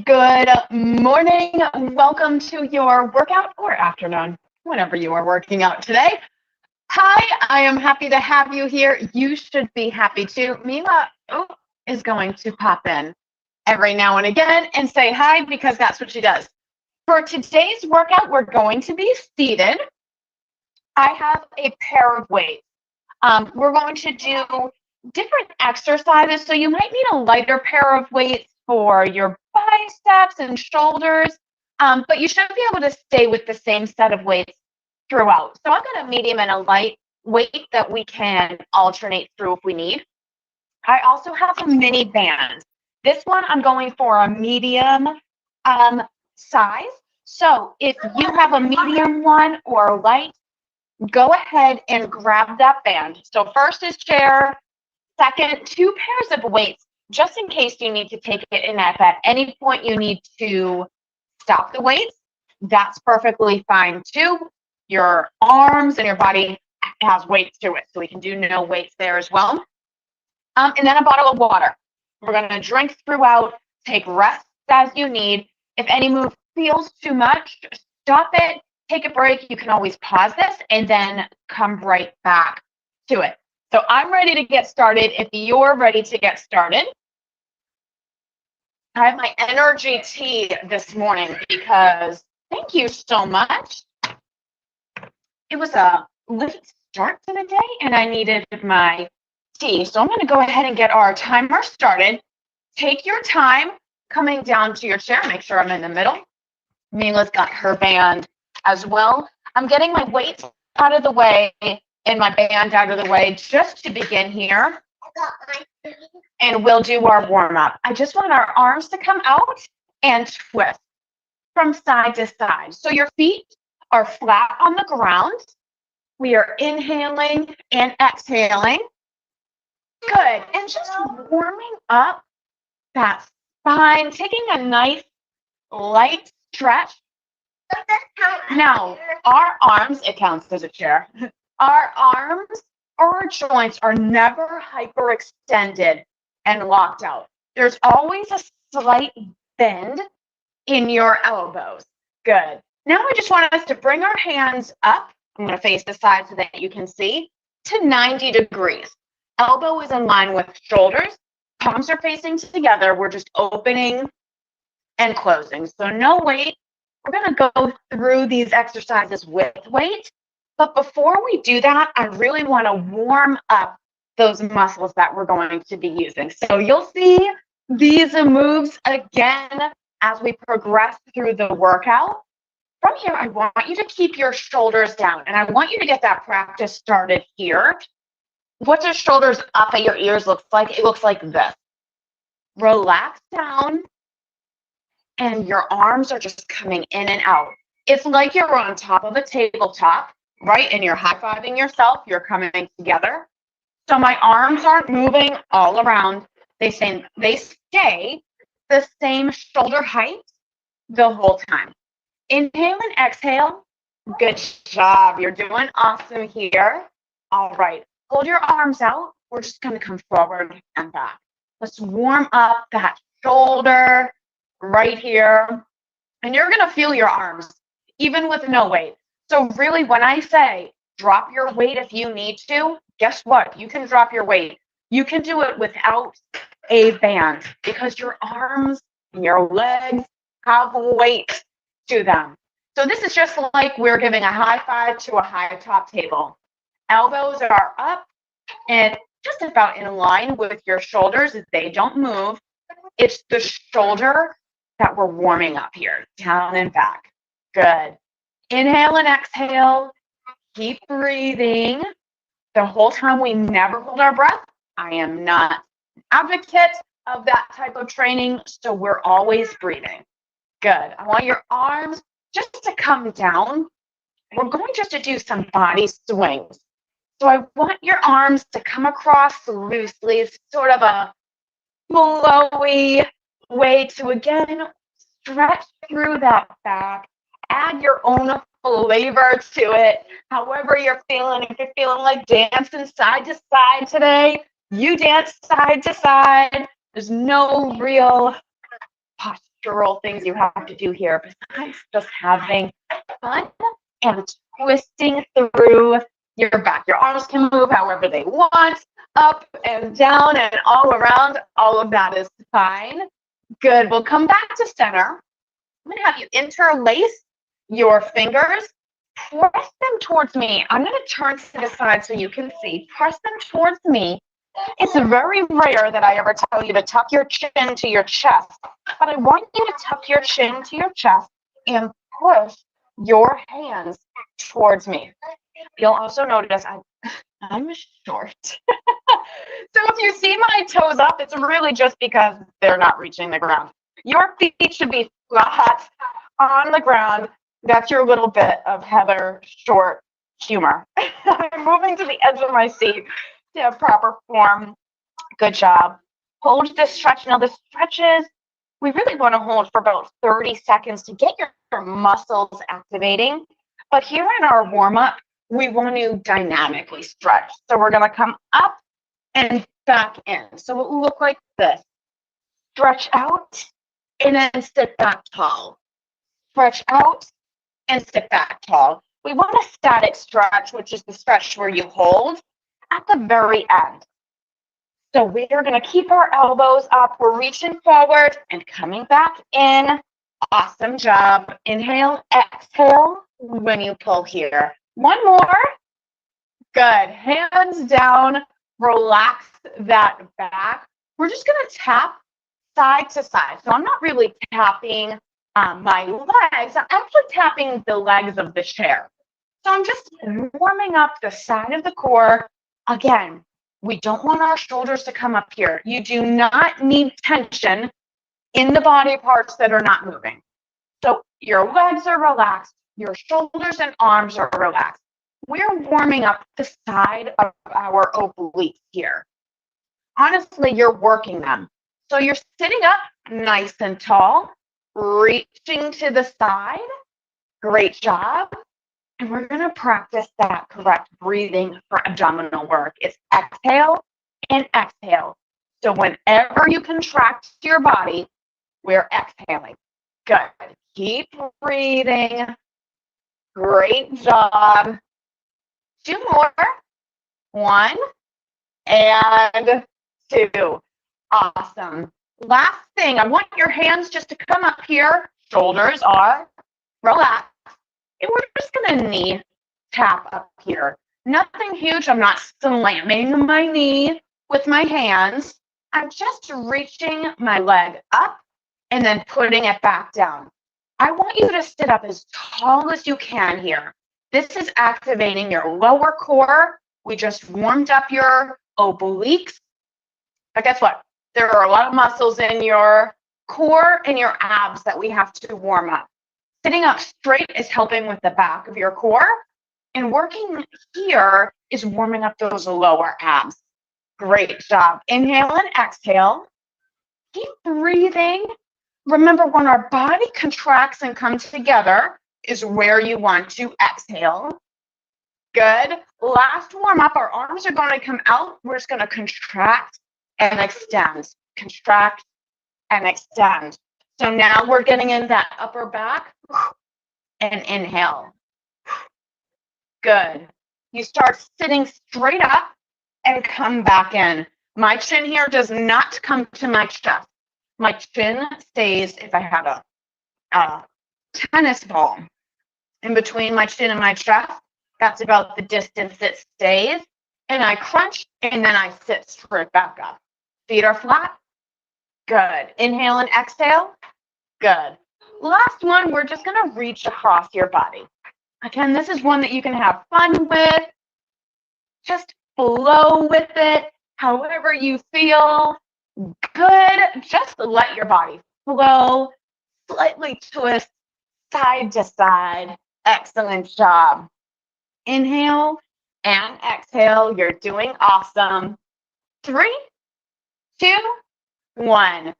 Good morning. Welcome to your workout or afternoon, whenever you are working out today. Hi, I am happy to have you here. You should be happy too. Mila is going to pop in every now and again and say hi because that's what she does. For today's workout, we're going to be seated. I have a pair of weights. We're going to do different exercises. So you might need a lighter pair of weights for your biceps and shoulders, but you should be able to stay with the same set of weights throughout. So I've got a medium and a light weight that we can alternate through if we need. I also have a mini band. This one I'm going for a medium size. So if you have a medium one or a light, go ahead and grab that band. So first is chair, second, 2 pairs of weights, just in case you need to take it in if at any point you need to stop the weights. That's perfectly fine too. Your arms and your body has weights to it, so we can do no weights there as well. And then a bottle of water. We're going to drink throughout, take rests as you need. If any move feels too much, stop it. Take a break. You can always pause this and then come right back to it. So I'm ready to get started. If you're ready to get started, I have my energy tea this morning because thank you so much. It was a late start to the day and I needed my tea. So I'm going to go ahead and get our timer started. Take your time coming down to your chair. Make sure I'm in the middle. Mila's got her band as well. I'm getting my weights out of the way and my band out of the way just to begin here. And we'll do our warm-up. I just want our arms to come out and twist from side to side. So your feet are flat on the ground. We are inhaling and exhaling. Good. And just warming up that spine, taking a nice light stretch. Now, our arms, it counts as a chair. Our arms or our joints are never hyperextended and locked out. There's always a slight bend in your elbows. Good. Now I just want us to bring our hands up. I'm going to face the side so that you can see to 90 degrees. Elbow is in line with shoulders. Palms are facing together. We're just opening and closing. So no weight. We're going to go through these exercises with weight. But before we do that, I really want to warm up those muscles that we're going to be using. So you'll see these moves again as we progress through the workout. From here, I want you to keep your shoulders down, and I want you to get that practice started here. What does shoulders up at your ears look like? It looks like this. Relax down, and your arms are just coming in and out. It's like you're on top of a tabletop, right? And you're high-fiving yourself. You're coming together. So my arms aren't moving all around. They stay the same shoulder height the whole time. Inhale and exhale. Good job. You're doing awesome here. All right. Hold your arms out. We're just going to come forward and back. Let's warm up that shoulder right here. And you're going to feel your arms, even with no weight. So really, when I say drop your weight if you need to, guess what? You can drop your weight. You can do it without a band because your arms and your legs have weight to them. So this is just like we're giving a high five to a high top table. Elbows are up and just about in line with your shoulders. They don't move. It's the shoulder that we're warming up here, down and back. Good. Inhale and exhale. Keep breathing. The whole time we never hold our breath. I am not an advocate of that type of training, so we're always breathing. Good. I want your arms just to come down. We're going just to do some body swings. So I want your arms to come across loosely. It's sort of a flowy way to, again, stretch through that back. Add your own flavor to it, however you're feeling. If you're feeling like dancing side to side today, you dance side to side. There's no real posture postural things you have to do here besides just having fun and twisting through your back. Your arms can move however they want, up and down and all around. All of that is fine. Good. We'll come back to center. I'm going to have you interlace your fingers. Press them towards me. I'm going to turn to the side so you can see. Press them towards me. It's very rare that I ever tell you to tuck your chin to your chest, but I want you to tuck your chin to your chest and push your hands towards me. You'll also notice I'm short. So if you see my toes up, it's really just because they're not reaching the ground. Your feet should be flat on the ground. That's your little bit of Heather Short humor. I'm moving to the edge of my seat to have proper form. Good job. Hold this stretch. Now the stretches, we really want to hold for about 30 seconds to get your muscles activating. But here in our warm-up, we want to dynamically stretch. So we're going to come up and back in. So it will look like this. Stretch out and then sit back tall. Stretch out and sit back tall. We want a static stretch, which is the stretch where you hold at the very end. So we are going to keep our elbows up. We're reaching forward and coming back in. Awesome job. Inhale, exhale when you pull here. One more. Good. Hands down. Relax that back. We're just going to tap side to side. So I'm not really tapping my legs. I'm actually tapping the legs of the chair. So I'm just warming up the side of the core. Again, we don't want our shoulders to come up here. You do not need tension in the body parts that are not moving. So your legs are relaxed. Your shoulders and arms are relaxed. We're warming up the side of our obliques here. Honestly, you're working them. So you're sitting up nice and tall, reaching to the side. Great job. And we're going to practice that correct breathing for abdominal work. It's exhale and exhale. So whenever you contract your body, we're exhaling. Good. Keep breathing. Great job. 2 more. 1 and 2. Awesome. Last thing, I want your hands just to come up here. Shoulders are relaxed. And we're just going to knee tap up here. Nothing huge. I'm not slamming my knee with my hands. I'm just reaching my leg up and then putting it back down. I want you to sit up as tall as you can here. This is activating your lower core. We just warmed up your obliques. But guess what? There are a lot of muscles in your core and your abs that we have to warm up. Sitting up straight is helping with the back of your core, and working here is warming up those lower abs. Great job. Inhale and exhale. Keep breathing. Remember, when our body contracts and comes together is where you want to exhale. Good. Last warm up, our arms are going to come out. We're just going to contract and extend. Contract and extend. So now we're getting in that upper back and inhale. Good. You start sitting straight up and come back in. My chin here does not come to my chest. My chin stays, if I had a tennis ball in between my chin and my chest, that's about the distance it stays. And I crunch and then I sit straight back up. Feet are flat. Good. Inhale and exhale. Good. Last one, we're just going to reach across your body. Again, this is one that you can have fun with. Just flow with it, however you feel. Good. Just let your body flow. Slightly twist side to side. Excellent job. Inhale and exhale. You're doing awesome. 3, 2, 1.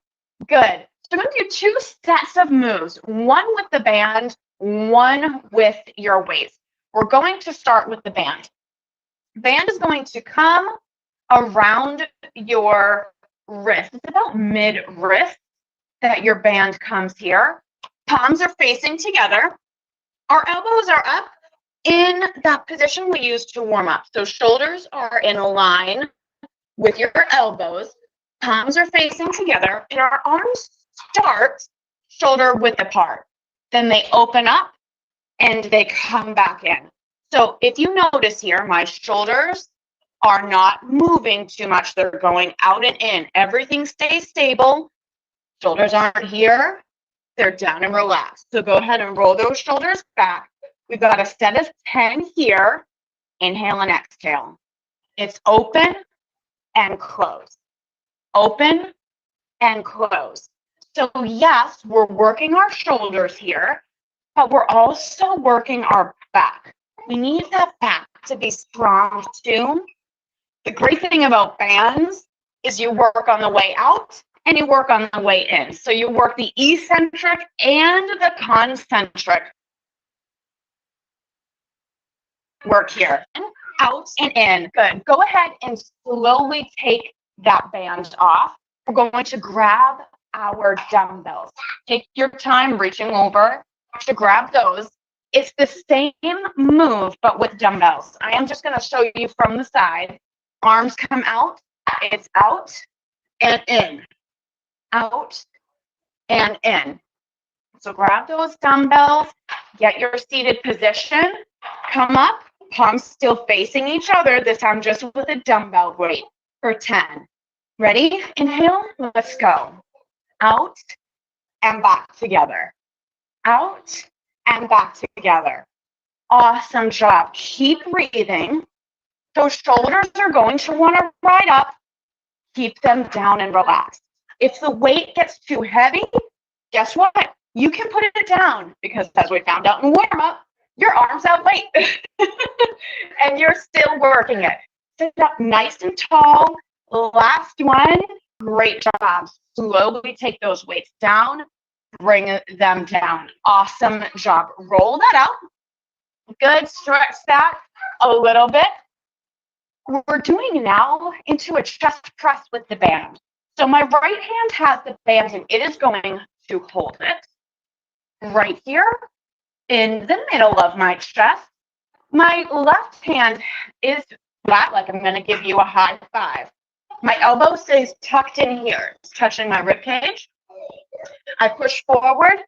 Good. So I'm going to do 2 sets of moves, one with the band, one with your weights. We're going to start with the band. Band is going to come around your wrist. It's about mid-wrist. that your band comes here. Palms are facing together. Our elbows are up in that position we use to warm up. So shoulders are in a line with your elbows. Palms are facing together, and our arms start shoulder width apart. Then they open up and they come back in. So if you notice here, my shoulders are not moving too much. They're going out and in. Everything stays stable. Shoulders aren't here. They're down and relaxed. So go ahead and roll those shoulders back. We've got a set of 10 here. Inhale and exhale. It's open and close. Open and close. So yes, we're working our shoulders here, but we're also working our back. We need that back to be strong too. The great thing about bands is you work on the way out and you work on the way in. So you work the eccentric and the concentric work here. Out and in. Good. Go ahead and slowly take that band off. We're going to grab our dumbbells. Take your time reaching over to grab those. It's the same move, but with dumbbells. I am just going to show you from the side. Arms come out. It's out and in. Out and in. So grab those dumbbells. Get your seated position. Come up. Palms still facing each other. This time just with a dumbbell weight for 10. Ready? Inhale. Let's go. Out and back together. Out and back together. Awesome job. Keep breathing. Those shoulders are going to want to ride up. Keep them down and relaxed. If the weight gets too heavy, guess what? You can put it down because as we found out in warm up, your arms out weight and you're still working it. Sit up nice and tall. Last one. Great job. Slowly take those weights down. Bring them down. Awesome job. Roll that out. Good. Stretch that a little bit. We're doing now into a chest press with the band. So my right hand has the band and it is going to hold it right here in the middle of my chest. My left hand is flat, like I'm going to give you a high five. My elbow stays tucked in here. It's touching my rib cage. I push forward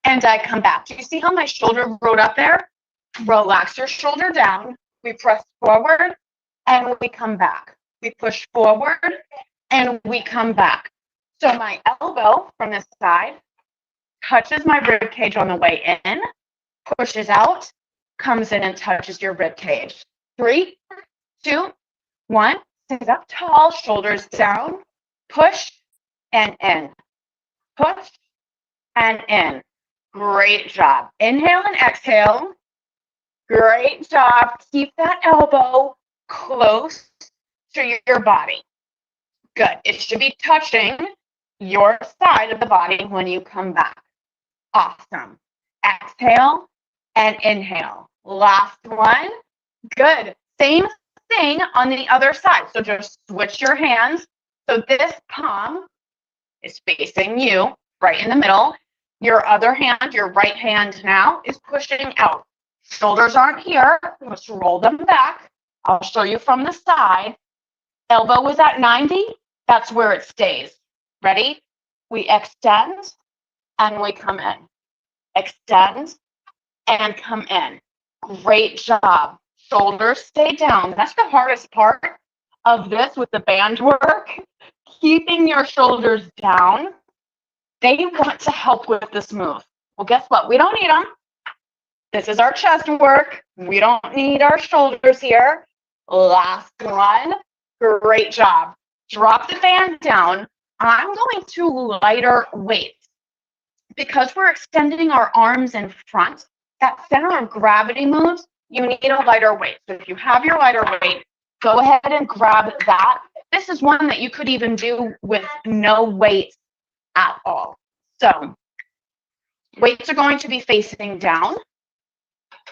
and I come back. Do you see how my shoulder rode up there? Relax your shoulder down. We press forward and we come back. We push forward and we come back. So my elbow from this side touches my rib cage on the way in, pushes out, comes in and touches your rib cage. 3, 2, 1. Sit up tall, shoulders down, push and in. Push and in. Great job. Inhale and exhale. Great job. Keep that elbow close to your body. Good. It should be touching your side of the body when you come back. Awesome. Exhale and inhale. Last one. Good. Same thing on the other side. So just switch your hands. So this palm is facing you right in the middle. Your other hand, your right hand now is pushing out. Shoulders aren't here. Let's roll them back. I'll show you from the side. Elbow is at 90. That's where it stays. Ready? We extend and we come in. Extend and come in. Great job. Shoulders stay down. That's the hardest part of this with the band work. Keeping your shoulders down. They want to help with this move. Well, guess what? We don't need them. This is our chest work. We don't need our shoulders here. Last one. Great job. Drop the band down. I'm going to lighter weights. Because we're extending our arms in front, that center of gravity moves, you need a lighter weight. So if you have your lighter weight, go ahead and grab that. This is one that you could even do with no weights at all. So weights are going to be facing down.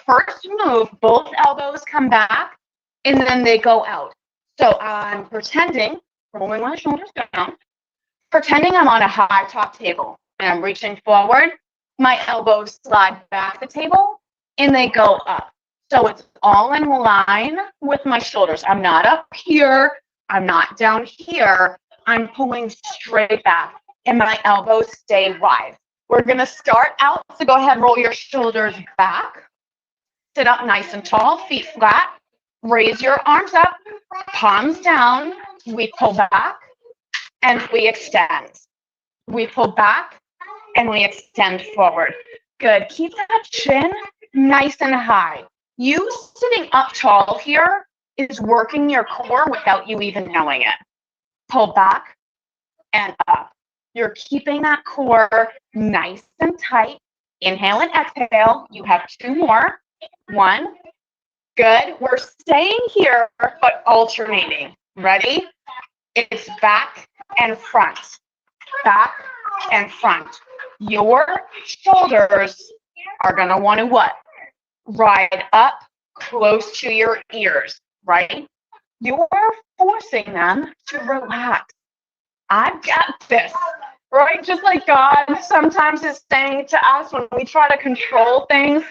First move, both elbows come back and then they go out. So I'm pretending, rolling my shoulders down. pretending I'm on a high top table and I'm reaching forward, my elbows slide back the table and they go up. So it's all in line with my shoulders. I'm not up here. I'm not down here. I'm pulling straight back and my elbows stay wide. We're going to start out. So go ahead, roll your shoulders back. Sit up nice and tall, feet flat. Raise your arms up, palms down. We pull back and we extend. We pull back and we extend forward. Good. Keep that chin nice and high. You sitting up tall here is working your core without you even knowing it. Pull back and up. You're keeping that core nice and tight. Inhale and exhale. You have 2 more. 1. Good. We're staying here, but alternating. Ready? It's back and front. Back and front. Your shoulders are going to want to what? Ride up close to your ears, right? You're forcing them to relax. I've got this, right? Just like God sometimes is saying to us when we try to control things,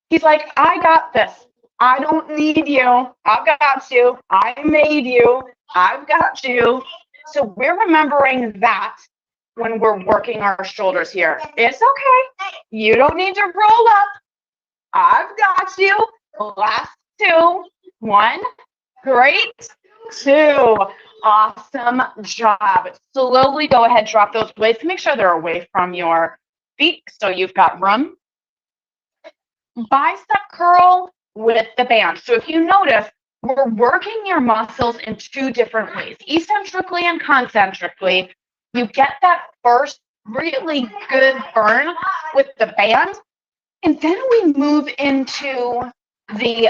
he's like, I got this. I don't need you. I've got you. I made you. I've got you. So we're remembering that when we're working our shoulders here. It's okay. You don't need to roll up. I've got you. Last 2. 1. Great. 2. Awesome job. Slowly go ahead, drop those weights. Make sure they're away from your feet so you've got room. Bicep curl with the band. So if you notice, we're working your muscles in 2 different ways, eccentrically and concentrically. You get that first really good burn with the band, and then we move into the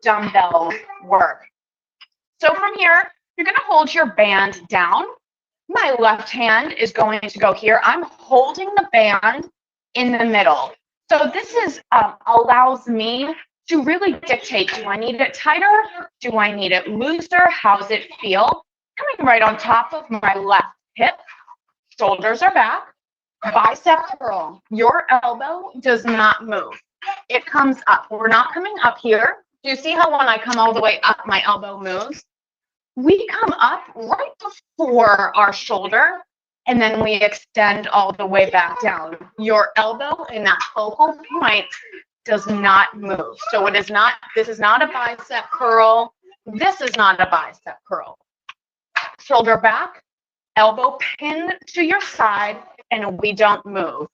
dumbbell work. So from here, you're going to hold your band down. My left hand is going to go here. I'm holding the band in the middle. So this is allows me to really dictate, do I need it tighter? Do I need it looser? How's it feel? Coming right on top of my left hip. Shoulders are back. Bicep curl. Your elbow does not move. It comes up. We're not coming up here. Do you see how when I come all the way up, my elbow moves? We come up right before our shoulder, and then we extend all the way back down. Your elbow in that focal point does not move. So it is not, this is not a bicep curl. This is not a bicep curl. Shoulder back, elbow pinned to your side, and we don't move.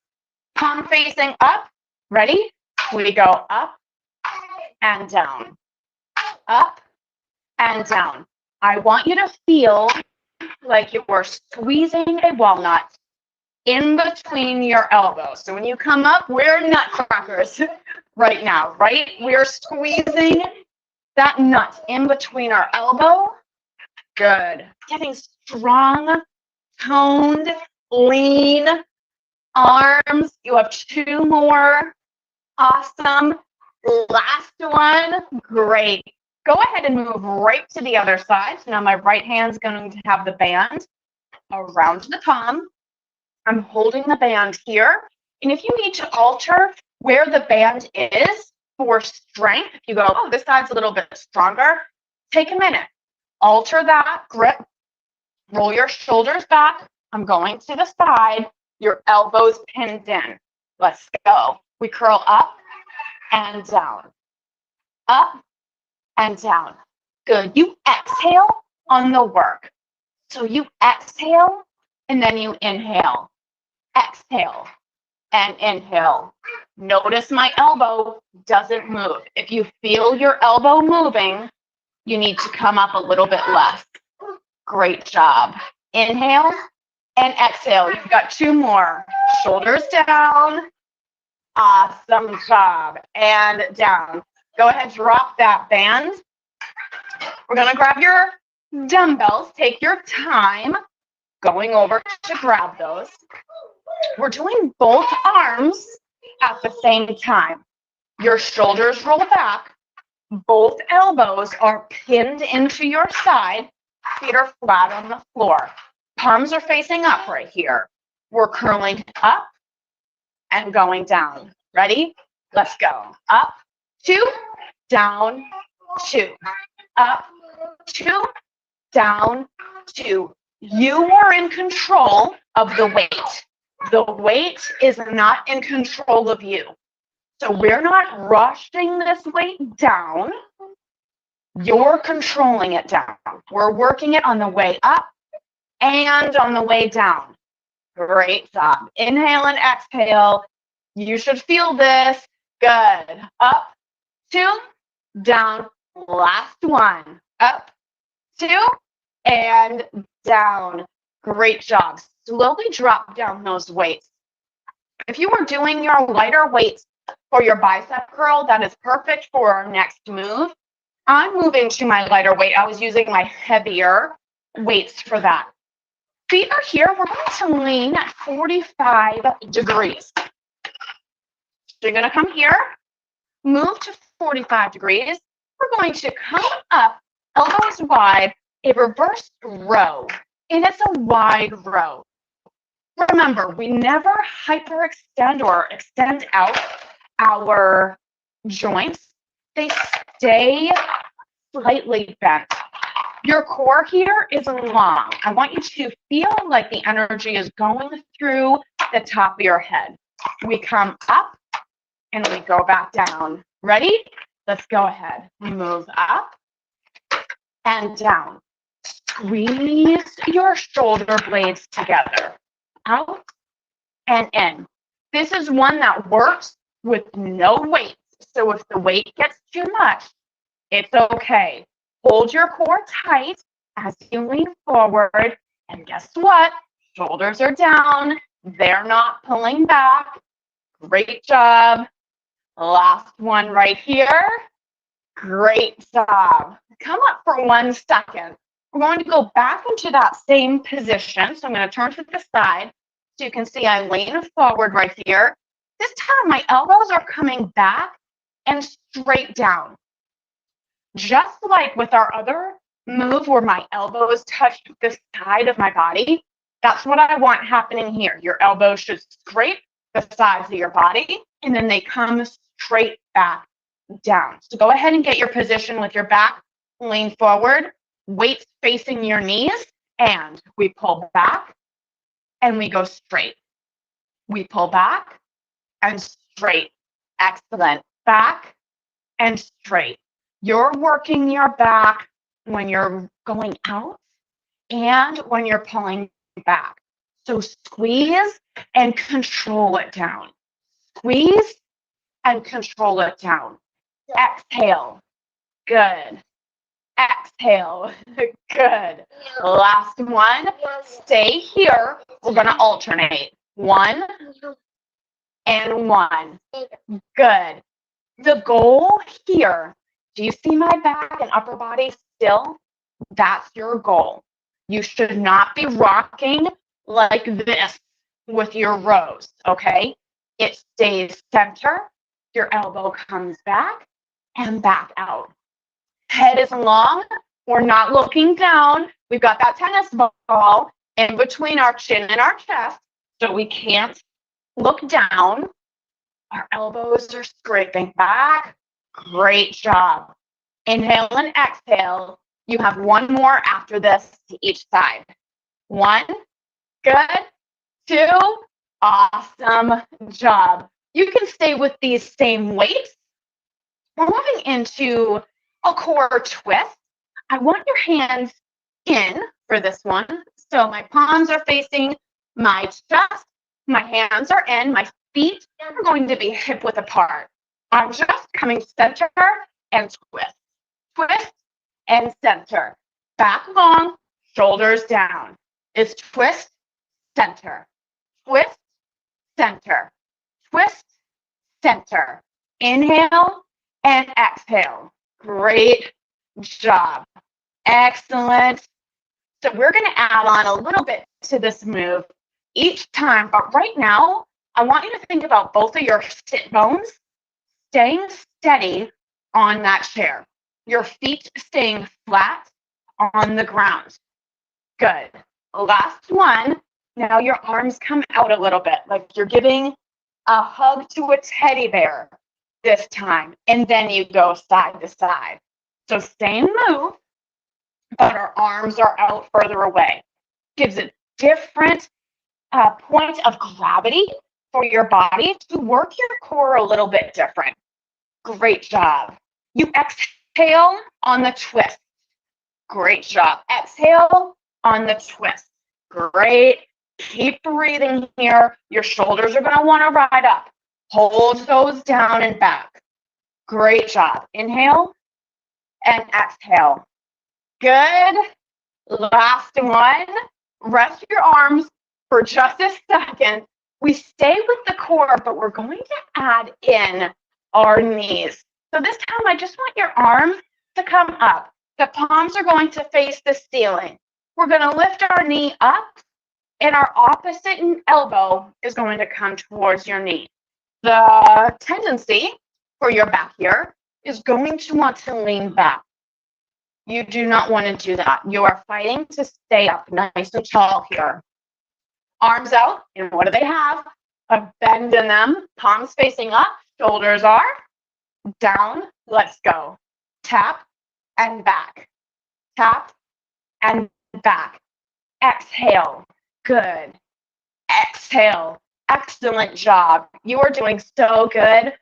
Palm facing up. Ready? We go up and down. Up and down. I want you to feel like you are squeezing a walnut in between your elbows. So when you come up, we're nutcrackers right now, right? We're squeezing that nut in between our elbow. Good. Getting strong, toned, lean arms. You have 2 more. Awesome. Last one. Great. Go ahead and move right to the other side. So now my right hand's going to have the band around the palm. I'm holding the band here. And if you need to alter where the band is for strength, if you go, oh, this side's a little bit stronger, take a minute. Alter that grip. Roll your shoulders back. I'm going to the side. Your elbows pinned in. Let's go. We curl up and down. Up and down. Good. You exhale on the work. So you exhale and then you inhale. Exhale and inhale. Notice my elbow doesn't move. If you feel your elbow moving, you need to come up a little bit less. Great job. Inhale and exhale. You've got 2 more. Shoulders down. Awesome job. And down. Go ahead, drop that band. We're going to grab your dumbbells. Take your time going over to grab those. We're doing both arms at the same time. Your shoulders roll back. Both elbows are pinned into your side. Feet are flat on the floor. Palms are facing up right here. We're curling up and going down. Ready? Let's go. Up, 2, down, 2. Up, 2, down, 2. You are in control of the weight. The weight is not in control of you. So we're not rushing this weight down. You're controlling it down. We're working it on the way up and on the way down. Great job. Inhale and exhale. You should feel this. Good. Up, 2, down. Last one. Up, 2, and down. Great job. Slowly drop down those weights. If you are doing your lighter weights for your bicep curl, that is perfect for our next move. I'm moving to my lighter weight. I was using my heavier weights for that. Feet are here. We're going to lean at 45 degrees. So you're going to come here, move to 45 degrees. We're going to come up, elbows wide, a reverse row. And it's a wide row. Remember, we never hyperextend or extend out our joints. They stay slightly bent. Your core here is long. I want you to feel like the energy is going through the top of your head. We come up and we go back down. Ready? Let's go ahead. Move up and down. Squeeze your shoulder blades together. Out and in. This is one that works with no weight. So if the weight gets too much, it's okay. Hold your core tight as you lean forward. And guess what? Shoulders are down. They're not pulling back. Great job. Last one right here. Great job. Come up for 1 second. We're going to go back into that same position. So I'm going to turn to the side so you can see I'm leaning forward right here. This time my elbows are coming back and straight down. Just like with our other move where my elbows touch the side of my body, that's what I want happening here. Your elbows should scrape the sides of your body and then they come straight back down. So go ahead and get your position with your back, lean forward, weights facing your knees, and we pull back and we go straight. We pull back and straight. Excellent. Back and straight. You're working your back when you're going out and when you're pulling back. So squeeze and control it down. Squeeze and control it down. Exhale. Good. Exhale. Good. Last one. Stay here. We're going to alternate. 1 and 1. Good. The goal here, do you see my back and upper body still? That's your goal. You should not be rocking like this with your rows, okay? It stays center. Your elbow comes back and back out. Head is long. We're not looking down. We've got that tennis ball in between our chin and our chest, so we can't look down. Our elbows are scraping back. Great job. Inhale and exhale. You have 1 more after this to each side. 1. Good. 2. Awesome job. You can stay with these same weights. We're moving into a core twist. I want your hands in for this one. So my palms are facing my chest. My hands are in. My feet are going to be hip width apart. I'm just coming center and twist. Twist and center. Back long, shoulders down. It's twist, center. Twist, center. Twist, center. Inhale and exhale. Great job. Excellent. So we're going to add on a little bit to this move each time, but right now, I want you to think about both of your sit bones staying steady on that chair. Your feet staying flat on the ground. Good. Last one. Now your arms come out a little bit, like you're giving a hug to a teddy bear this time. And then you go side to side. So same move, but our arms are out further away. Gives a different point of gravity for your body to work your core a little bit different. Great job. You exhale on the twist. Great job. Exhale on the twist. Great. Keep breathing here. Your shoulders are going to want to ride up. Hold those down and back. Great job. Inhale and exhale. Good. Last one. Rest your arms for just a second. We stay with the core, but we're going to add in our knees. So this time, I just want your arms to come up. The palms are going to face the ceiling. We're going to lift our knee up, and our opposite elbow is going to come towards your knee. The tendency for your back here is going to want to lean back. You do not want to do that. You are fighting to stay up nice and tall here. Arms out, and what do they have? A bend in them, palms facing up, shoulders are down. Let's go. Tap and back. Tap and back. Exhale. Good. Exhale. Excellent job. You are doing so good.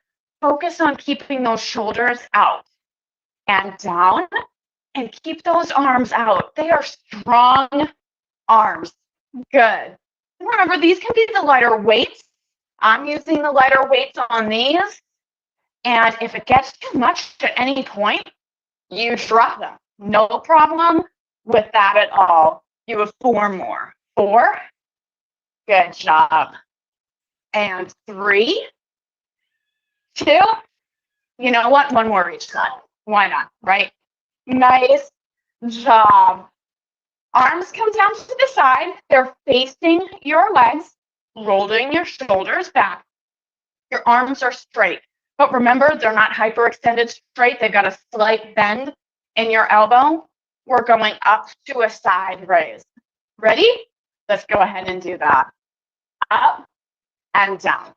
Focus on keeping those shoulders out and down, and keep those arms out. They are strong arms. Good. Remember, these can be the lighter weights. I'm using the lighter weights on these. And if it gets too much at any point, you drop them. No problem with that at all. You have 4 more. 4. Good job. And 3, 2. You know what? 1 more each side. Why not, right? Nice job. Arms come down to the side. They're facing your legs, rolling your shoulders back. Your arms are straight. But remember, they're not hyperextended straight. They've got a slight bend in your elbow. We're going up to a side raise. Ready? Let's go ahead and do that. Up and down.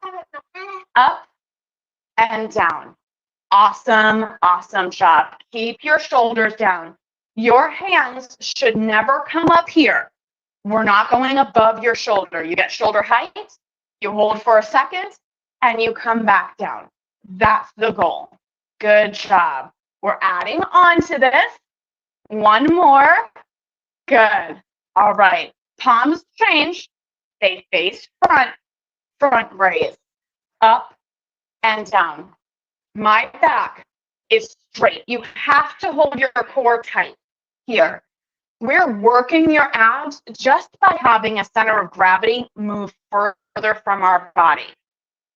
Up and down. Awesome, awesome job. Keep your shoulders down. Your hands should never come up here. We're not going above your shoulder. You get shoulder height, you hold for a second, and you come back down. That's the goal. Good job. We're adding on to this. 1 more. Good. All right. Palms change. They face front. Front raise. Up and down. My back is straight. You have to hold your core tight here. We're working your abs just by having a center of gravity move further from our body.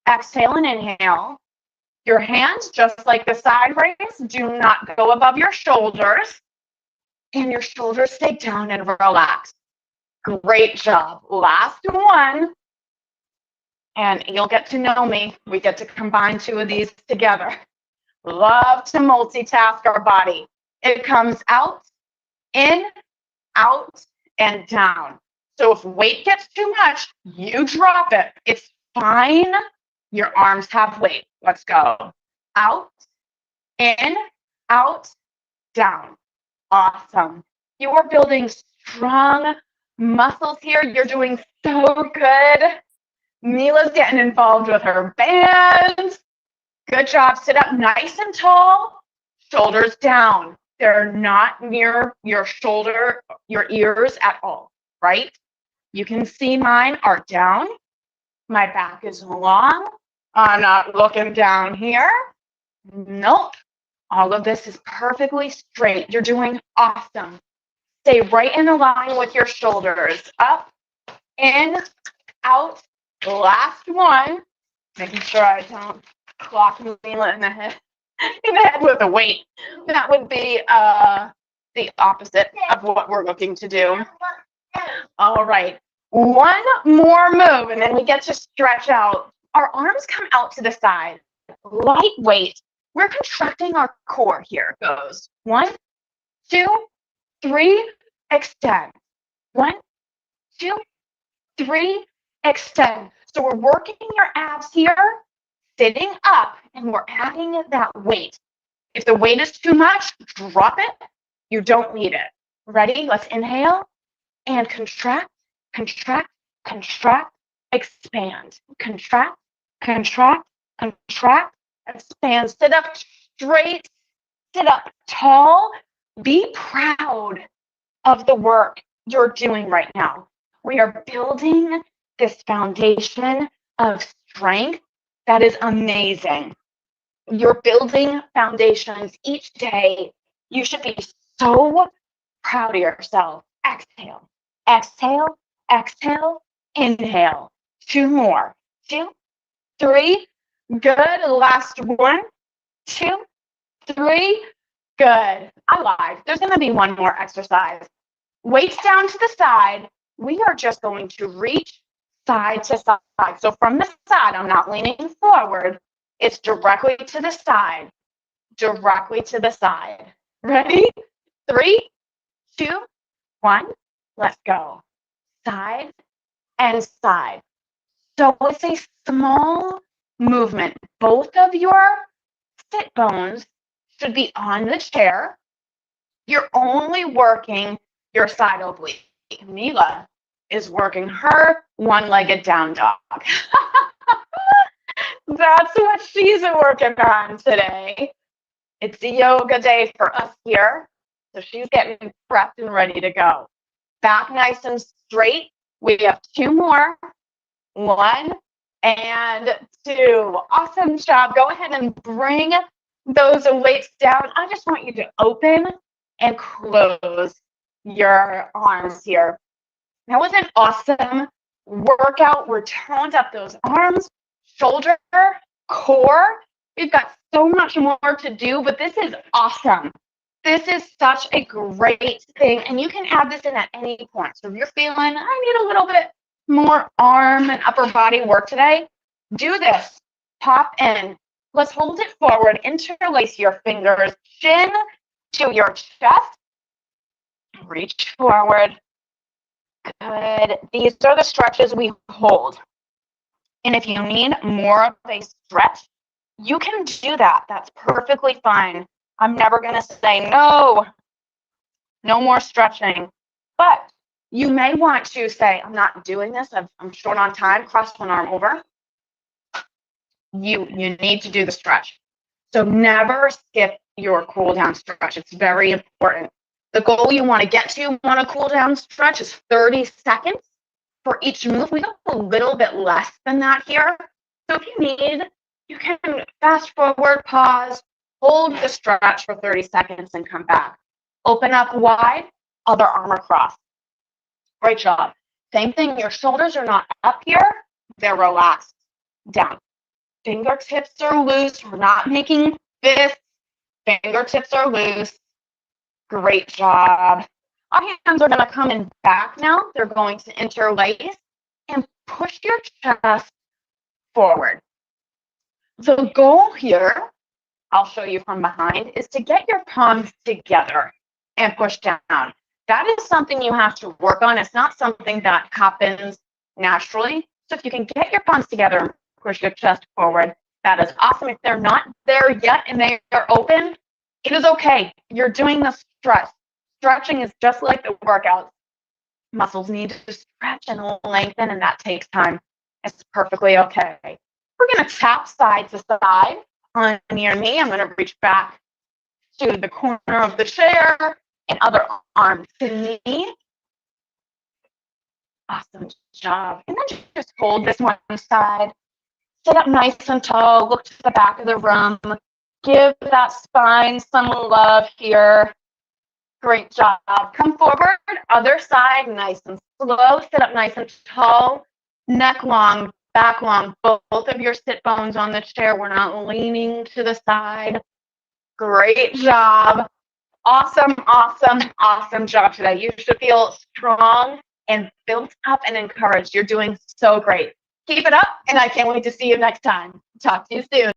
Exhale and inhale. Your hands, just like the side raise, do not go above your shoulders. And your shoulders stay down and relax. Great job. Last one. And you'll get to know me. We get to combine 2 of these together. Love to multitask our body. It comes out, in, out, and down. So if weight gets too much, you drop it. It's fine. Your arms have weight. Let's go. Out, in, out, down. Awesome. You are building strong muscles here. You're doing so good. Mila's getting involved with her band. Good job. Sit up nice and tall. Shoulders down. They're not near your shoulder, your ears at all, right? You can see mine are down. My back is long. I'm not looking down here. Nope. All of this is perfectly straight. You're doing awesome. Stay right in line with your shoulders. Up, in, out. Last one. Making sure I don't clock Mila in the head with a weight. That would be the opposite of what we're looking to do. All right. 1 more move, and then we get to stretch out. Our arms come out to the side. Lightweight. We're contracting our core here. It goes 1, 2, 3, extend. 1, 2, 3, extend. So we're working your abs here, sitting up, and we're adding that weight. If the weight is too much, drop it. You don't need it. Ready? Let's inhale and contract, contract, contract, expand, contract, contract, contract, expand. Sit up straight, sit up tall. Be proud of the work you're doing right now. We are building this foundation of strength that is amazing. You're building foundations each day. You should be so proud of yourself. Exhale, exhale, exhale, inhale. 2 more. 2, 3. Good. Last 1, 2, 3. Good. I lied. There's going to be one more exercise. Weights down to the side. We are just going to reach side to side. So from the side, I'm not leaning forward. It's directly to the side. Directly to the side. Ready? 3, 2, 1. Let's go. Side and side. So it's a small movement. Both of your sit bones should be on the chair. You're only working your side oblique. Mila is working her one-legged down dog. That's what she's working on today. It's a yoga day for us here. So she's getting prepped and ready to go. Back nice and straight. We have 2 more. 1 and 2. Awesome job. Go ahead and bring those weights down. I just want you to open and close your arms here. That was an awesome workout. We're toned up those arms, shoulder, core. We've got so much more to do, but this is awesome. This is such a great thing, and you can add this in at any point. So if you're feeling, I need a little bit more arm and upper body work today, do this. Pop in. Let's hold it forward. Interlace your fingers, chin to your chest. Reach forward. Good. These are the stretches we hold. And if you need more of a stretch, you can do that. That's perfectly fine. I'm never going to say no more stretching. But you may want to say, I'm not doing this. I'm short on time. Cross one arm over. You need to do the stretch. So never skip your cool down stretch. It's very important. The goal you want to get to on a cool down stretch is 30 seconds for each move. We got a little bit less than that here. So if you need, you can fast forward, pause, hold the stretch for 30 seconds and come back. Open up wide, other arm across. Great job. Same thing, your shoulders are not up here, they're relaxed down. Fingertips are loose, we're not making fists. Fingertips are loose. Great job. Our hands are going to come in back now. They're going to interlace and push your chest forward. The goal here, I'll show you from behind, is to get your palms together and push down. That is something you have to work on. It's not something that happens naturally. So if you can get your palms together and push your chest forward, that is awesome. If they're not there yet and they are open, it is okay. You're doing the stretch. Stretching is just like the workouts. Muscles need to stretch and lengthen, and that takes time. It's perfectly okay. We're going to tap side to side on your knee. I'm going to reach back to the corner of the chair and other arm to knee. Awesome job. And then just hold this one side. Sit up nice and tall. Look to the back of the room. Give that spine some love here. Great job. Come forward. Other side. Nice and slow. Sit up nice and tall. Neck long. Back long. Both of your sit bones on the chair. We're not leaning to the side. Great job. Awesome, awesome, awesome job today. You should feel strong and built up and encouraged. You're doing so great. Keep it up, and I can't wait to see you next time. Talk to you soon.